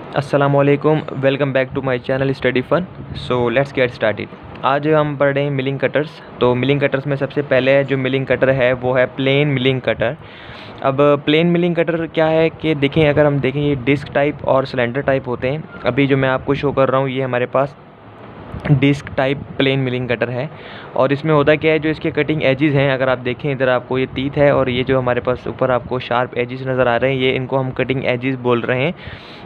अस्सलामुअलैकुम, welcome back to my channel study fun. So let's get started. आज हम पढ़ रहे हैं मिलिंग कटर्स। तो मिलिंग कटर्स में सबसे पहले जो मिलिंग कटर है वो है प्लेन मिलिंग कटर। अब प्लेन मिलिंग कटर क्या है कि देखें, अगर हम देखें ये डिस्क टाइप और सिलेंडर टाइप होते हैं। अभी जो मैं आपको शो कर रहा हूँ ये हमारे पास disc type plain milling cutter है। और इसमें होता क्या है, जो इसके कटिंग एजेस हैं, अगर आप देखें इधर आपको ये तीत है और ये जो हमारे पास ऊपर आपको शार्प एजेस नज़र आ रहे हैं, ये इनको हम कटिंग एजेस बोल रहे हैं,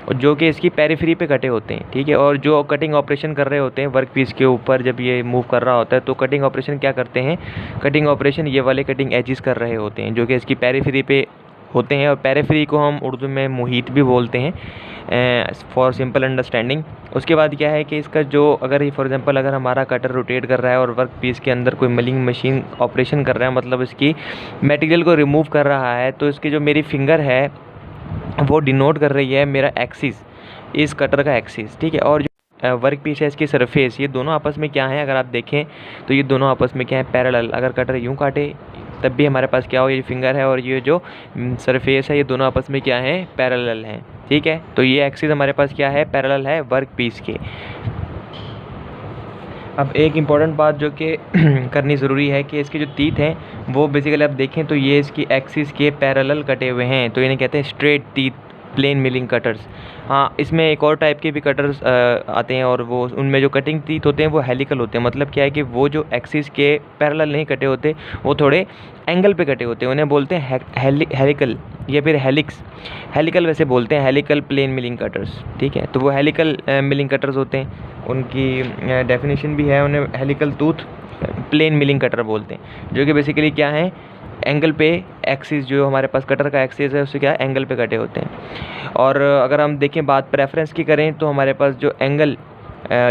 और जो कि इसकी पेरिफेरी पे कटे होते हैं। ठीक है। और जो कटिंग ऑपरेशन कर रहे होते हैं वर्क पीस के ऊपर, जब ये मूव कर रहा होता है तो कटिंग ऑपरेशन क्या करते हैं, कटिंग ऑपरेशन ये वाले कटिंग एजेस कर रहे होते हैं जो कि इसकी पेरिफेरी पे होते हैं। और पेरिफेरी को हम उर्दू में मुहीत भी बोलते हैं, फॉर सिंपल अंडरस्टैंडिंग। उसके बाद क्या है कि इसका जो, अगर फॉर एग्जांपल अगर हमारा कटर रोटेट कर रहा है और वर्क पीस के अंदर कोई मिलिंग मशीन ऑपरेशन कर रहा है, मतलब इसकी मटेरियल को रिमूव कर रहा है, तो इसकी जो मेरी फिंगर है वो डिनोट कर रही है मेरा एक्सिस, इस कटर का एक्सिस। ठीक है। और जो वर्क पीस है इसकी सरफेस, ये दोनों आपस में क्या है, अगर आप देखें तो ये दोनों आपस में क्या है, पैरेलल। अगर कटर यूँ काटे तब भी हमारे पास क्या हो, ये फिंगर है और ये जो सरफेस है, ये दोनों आपस में क्या है, पैरेलल हैं। ठीक है। तो ये एक्सिस हमारे पास क्या है, पैरेलल है वर्क पीस के। अब एक इम्पॉर्टेंट बात जो कि करनी ज़रूरी है कि इसके जो तीत हैं वो बेसिकली आप देखें तो ये इसकी एक्सिस के पैरेलल कटे हुए हैं, तो इन्हें कहते हैं स्ट्रेट तीत प्लेन मिलिंग कटर्स। हाँ, इसमें एक और टाइप के भी कटर्स आते हैं, और वो उनमें जो कटिंग तीत होते हैं वो हेलिकल होते हैं। मतलब क्या है कि वो जो एक्सिस के पैरेलल नहीं कटे होते, वो थोड़े एंगल पे कटे होते हैं, उन्हें बोलते हैं हेलिकल या फिर हेलिक्स। हेलिकल वैसे बोलते हैं, हेलिकल प्लेन मिलिंग कटर्स। ठीक है। तो वो हेलिकल मिलिंग कटर्स होते हैं, उनकी डेफिनेशन भी है, उन्हें helical tooth plain milling cutter बोलते हैं, जो कि बेसिकली क्या है, एंगल पे एक्सिस, जो हमारे पास कटर का एक्सिस है उससे क्या है, एंगल पे कटे होते हैं। और अगर हम देखें बात प्रेफरेंस की करें तो हमारे पास जो एंगल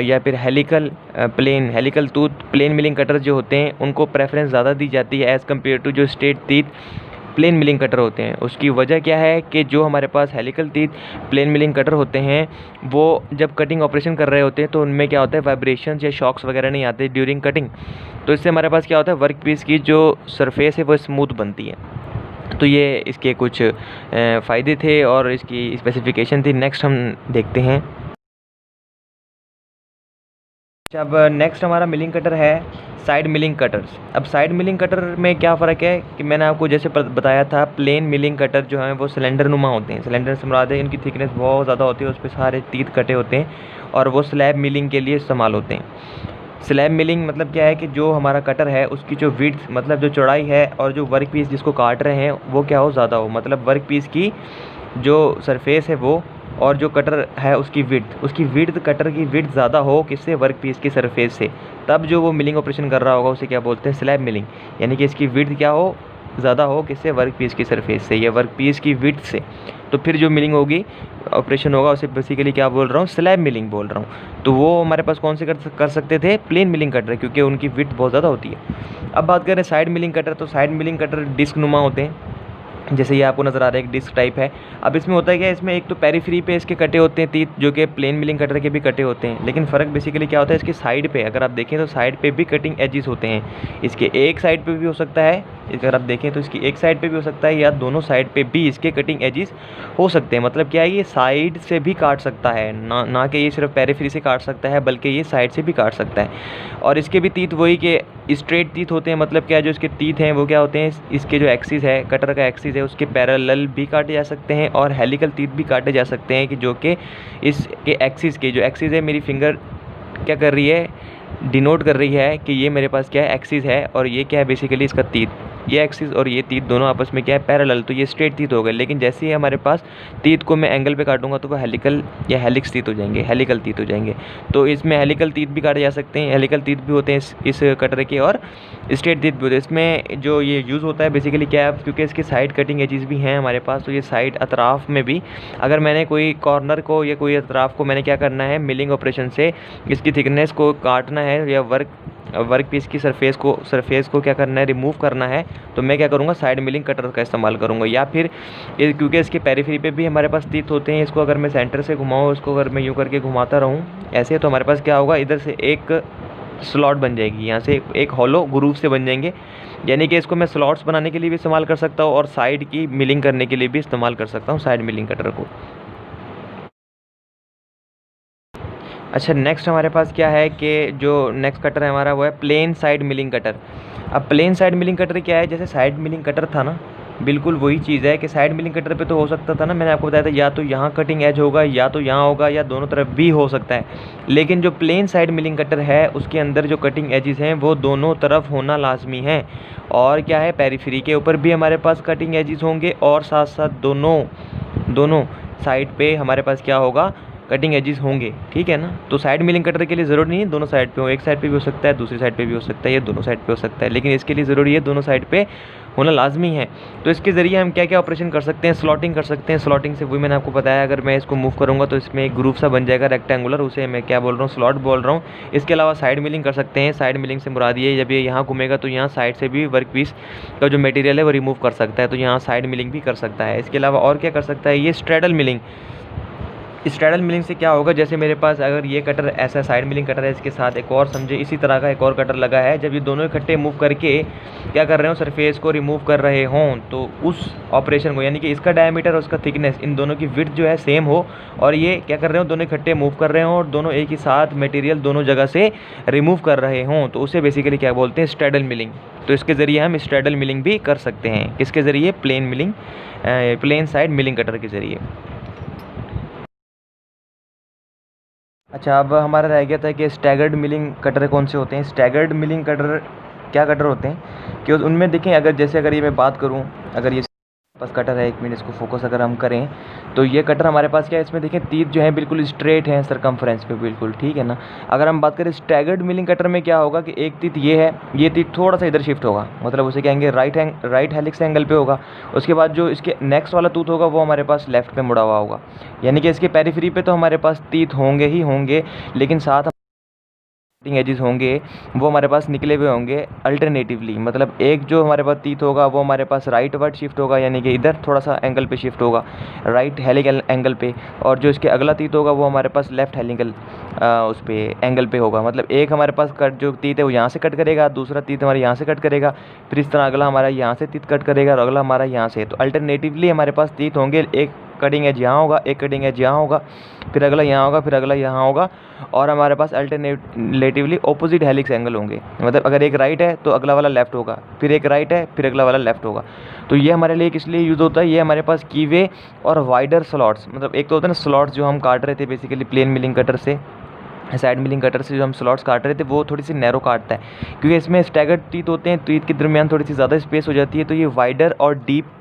या फिर helical tooth plain milling cutter जो होते हैं उनको प्रेफरेंस ज़्यादा दी जाती है एज़ कम्पेयर टू जो straight teeth plain milling cutter होते हैं। उसकी वजह क्या है कि जो हमारे पास helical teeth plain milling cutter होते हैं वो जब कटिंग ऑपरेशन कर रहे होते हैं तो उनमें क्या होता है, वाइब्रेशंस या शॉक्स वगैरह नहीं आते ड्यूरिंग कटिंग। तो इससे हमारे पास क्या होता है, वर्क पीस की जो सरफेस है वो स्मूथ बनती है। तो ये इसके कुछ फ़ायदे थे और इसकी स्पेसिफिकेशन थी। नेक्स्ट हम देखते हैं। अब नेक्स्ट हमारा मिलिंग कटर है साइड मिलिंग कटर्स। अब साइड मिलिंग कटर में क्या फ़र्क है कि मैंने आपको जैसे बताया था, प्लेन मिलिंग कटर जो हैं वो सिलेंडर नुमा होते हैं। सिलेंडर से मुराद है इनकी थिकनेस बहुत ज़्यादा होती है, उस पर सारे तीत कटे होते हैं और वो स्लैब मिलिंग के लिए इस्तेमाल होते हैं। स्लैब मिलिंग मतलब क्या है कि जो हमारा कटर है उसकी जो विड्थ, मतलब जो चौड़ाई है, और जो वर्क पीस जिसको काट रहे हैं वो क्या हो, ज़्यादा हो। मतलब वर्क पीस की जो सरफेस है वो, और जो कटर है उसकी विड्थ कटर की विड्थ ज़्यादा हो किससे, वर्क पीस की सरफेस से, तब जो वो मिलिंग ऑपरेशन कर रहा होगा उसे क्या बोलते हैं, स्लैब मिलिंग। यानी कि इसकी विड्थ क्या हो, ज़्यादा हो किससे, वर्क पीस की सरफेस से या वर्क पीस की विड्थ से। तो फिर जो मिलिंग होगी, ऑपरेशन होगा, उसे बेसिकली क्या बोल रहा हूँ, स्लैब मिलिंग बोल रहा हूँ। तो वो हमारे पास कौन से कर सकते थे, प्लेन मिलिंग कटर, क्योंकि उनकी विड्थ बहुत ज़्यादा होती है। अब बात करें साइड मिलिंग कटर, तो साइड मिलिंग कटर डिस्क नुमा होते हैं, जैसे ये आपको नज़र आ रहा है एक डिस्क टाइप है। अब इसमें होता है क्या, इसमें एक तो पेरीफ्री पे इसके कटे होते हैं तीत, जो कि प्लेन मिलिंग कटर के भी कटे होते हैं, लेकिन फ़र्क बेसिकली क्या होता है, इसकी साइड पे अगर आप देखें तो साइड पे भी कटिंग एजेस होते हैं। इसके एक साइड पे भी हो सकता है, अगर आप देखें तो इसकी एक साइड पे भी हो सकता है, या दोनों साइड पे भी इसके कटिंग एजेस हो सकते हैं। मतलब क्या है, ये साइड से भी काट सकता है, ना कि ये सिर्फ पेरीफ्री से काट सकता है, बल्कि ये साइड से भी काट सकता है। और इसके भी तीत वही के स्ट्रेट तीत होते हैं। मतलब क्या, जो इसके तीत हैं वो क्या होते हैं, इसके जो एक्सिस है, कटर का एक्सिस है, उसके पैरेलल भी काटे जा सकते हैं और हेलिकल तीत भी काटे जा सकते हैं, कि जो कि इसके एक्सिस के, जो एक्सिस है, मेरी फिंगर क्या कर रही है, डिनोट कर रही है कि ये मेरे पास क्या है, एक्सिस है, और ये क्या है, बेसिकली इसका तीत। ये एक्सिस और ये तीत दोनों आपस में क्या है, पैरेलल, तो ये स्ट्रेट तीत हो गए। लेकिन जैसे ही हमारे पास तीत को मैं एंगल पे काटूंगा तो वो हेलिकल या हेलिक्स तीत हो जाएंगे, हेलिकल तीत हो जाएंगे। तो इसमें हेलिकल तीत भी काटे जा सकते हैं, हेलिकल तीत भी होते हैं इस कटर के, और स्ट्रेट तीत भी होते हैं। इसमें जो ये यूज़ होता है बेसिकली क्या है, क्योंकि इसकी साइड कटिंग एजेस भी हैं हमारे पास, तो ये साइड अतराफ़ में भी, अगर मैंने कोई कॉर्नर को या कोई अतराफ़ को मैंने क्या करना है, मिलिंग ऑपरेशन से इसकी थिकनेस को काटना है, या वर्क पीस की सरफेस को क्या करना है, रिमूव करना है, तो मैं क्या करूँगा, साइड मिलिंग कटर का इस्तेमाल करूँगा। या फिर क्योंकि इसके पेरीफ्री पे भी हमारे पास तीत होते हैं, इसको अगर मैं सेंटर से घुमाऊँ, इसको अगर मैं यूँ करके घुमाता रहूँ ऐसे, तो हमारे पास क्या होगा, इधर से एक स्लॉट बन जाएगी, यहाँ से एक हॉलो ग्रूव से बन जाएंगे। यानी कि इसको मैं स्लॉट्स बनाने के लिए भी इस्तेमाल कर सकता हूँ और साइड की मिलिंग करने के लिए भी इस्तेमाल कर सकता हूँ साइड मिलिंग कटर को। अच्छा, नेक्स्ट हमारे पास क्या है कि जो नेक्स्ट कटर है हमारा वो है प्लेन साइड मिलिंग कटर। अब प्लेन साइड मिलिंग कटर क्या है, जैसे साइड मिलिंग कटर था ना, बिल्कुल वही चीज़ है कि साइड मिलिंग कटर पे तो हो सकता था ना, मैंने आपको बताया था या तो यहाँ कटिंग एज होगा या तो यहाँ होगा या दोनों तरफ भी हो सकता है। लेकिन जो प्लेन साइड मिलिंग कटर है उसके अंदर जो कटिंग एजेस हैं वो दोनों तरफ होना लाजमी है। और क्या है, पेरीफ्री के ऊपर भी हमारे पास कटिंग एजेस होंगे और साथ साथ दोनों दोनों साइड पे हमारे पास क्या होगा, कटिंग एजेस होंगे। ठीक है ना। तो साइड मिलिंग कटर के लिए ज़रूरी नहीं है दोनों साइड पे हो, एक साइड पे भी हो सकता है, दूसरी साइड पे भी हो सकता है, या दोनों साइड पे हो सकता है, लेकिन इसके लिए ज़रूरी है दोनों साइड पे होना लाजमी है। तो इसके ज़रिए हम क्या क्या ऑपरेशन कर सकते हैं, स्लॉटिंग कर सकते हैं। स्लॉटिंग से वही मैंने आपको बताया, अगर मैं इसको मूव करूँगा तो इसमें एक ग्रुप सा बन जाएगा रेक्टेंगुलर, उसे मैं क्या बोल रहा हूँ, स्लॉट बोल रहा हूँ। इसके अलावा साइड मिलिंग कर सकते हैं। साइड मिलिंग से मुराद ये, जब ये यहाँ घूमेगा तो यहाँ साइड से भी वर्क पीस का जो मटेरियल है वो रिमूव कर सकता है, तो यहाँ साइड मिलिंग भी कर सकता है। इसके अलावा और क्या कर सकता है, ये स्ट्रेडल मिलिंग। स्ट्रेडल मिलिंग से क्या होगा, जैसे मेरे पास अगर ये कटर ऐसा साइड मिलिंग कटर है, इसके साथ एक और समझे इसी तरह का एक और कटर लगा है, जब ये दोनों इकट्ठे मूव करके क्या कर रहे हो, सरफेस को रिमूव कर रहे हों, तो उस ऑपरेशन को, यानी कि इसका डायमीटर और उसका थिकनेस, इन दोनों की विड्थ जो है सेम हो, और ये क्या कर रहे हो, दोनों इकट्ठे मूव कर रहे हों और दोनों एक ही साथ मटेरियल दोनों जगह से रिमूव कर रहे हों, तो उसे बेसिकली क्या बोलते हैं, स्ट्रेडल मिलिंग। तो इसके ज़रिए हम स्ट्रेडल मिलिंग भी कर सकते हैं। किसके ज़रिए, plain milling, plain side milling cutter के ज़रिए। अच्छा, अब हमारा रह गया था कि स्टैगर्ड मिलिंग कटर कौन से होते हैं। स्टैगर्ड मिलिंग कटर क्या कटर होते हैं कि उनमें देखें, अगर जैसे अगर ये मैं बात करूं, अगर ये पास कटर है, 1 मिनट इसको फोकस अगर हम करें तो ये कटर हमारे पास क्या है, इसमें देखें तीत जो है बिल्कुल स्ट्रेट है सरकमफ्रेंस पे बिल्कुल। ठीक है ना। अगर हम बात करें स्टैगर्ड मिलिंग कटर में क्या होगा कि एक तीत ये है, ये तीत थोड़ा सा इधर शिफ्ट होगा, मतलब उसे कहेंगे राइट हेलिक्स एंगल पे होगा। उसके बाद जो इसके नेक्स्ट वाला तूत होगा वो हमारे पास लेफ्ट पे मुड़ा हुआ होगा, यानी कि इसके पेरीफ्री पे तो हमारे पास तीत होंगे ही होंगे, लेकिन साथ कटिंग एजेस होंगे वो हमारे पास निकले हुए होंगे अल्टरनेटिवली। मतलब एक जो हमारे पास तीत होगा वो हमारे पास राइट वर्ड शिफ्ट होगा, यानी कि इधर थोड़ा सा एंगल पे शिफ्ट होगा, राइट हेलिकल एंगल पे, और जो इसके अगला तीत होगा वो हमारे पास लेफ्ट हेलिकल उस पे एंगल पे होगा। मतलब एक हमारे पास कट जो तीत है वो यहाँ से कट करेगा, दूसरा तीत हमारे यहाँ से कट करेगा, फिर इस तरह अगला हमारा यहाँ से तीत कट करेगा और अगला हमारा यहाँ से। तो अल्टरनेटिवली हमारे पास तीत होंगे, एक कटिंग एज यहाँ होगा, एक कटिंग एज यहाँ होगा, फिर अगला यहाँ होगा, फिर अगला यहाँ होगा, और हमारे पास अल्टरनेटिवली ऑपोजिट हेलिक्स एंगल होंगे। मतलब अगर एक राइट है तो अगला वाला लेफ्ट होगा, फिर एक राइट है फिर अगला वाला लेफ्ट होगा। तो ये हमारे लिए किस लिए यूज़ होता है, ये हमारे पास कीवे और वाइडर स्लॉट्स, मतलब एक तो होता है ना स्लॉट्स जो हम काट रहे थे बेसिकली प्लेन मिलिंग कटर से, साइड मिलिंग कटर से जो हम स्लॉट्स काट रहे थे वो थोड़ी सी नैरो काटता है, क्योंकि इसमें स्टैगर्ड टीथ होते हैं, टीथ के दरमियान थोड़ी सी ज़्यादा स्पेस हो जाती है, तो ये वाइडर और डीप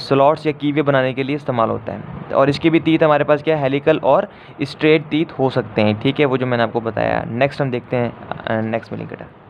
स्लॉट्स या कीवे बनाने के लिए इस्तेमाल होता है। और इसके भी तीत हमारे पास क्या है, हेलिकल और स्ट्रेट तीत हो सकते हैं। ठीक है, वो जो मैंने आपको बताया। नेक्स्ट हम देखते हैं नेक्स्ट मिलिंग कटर।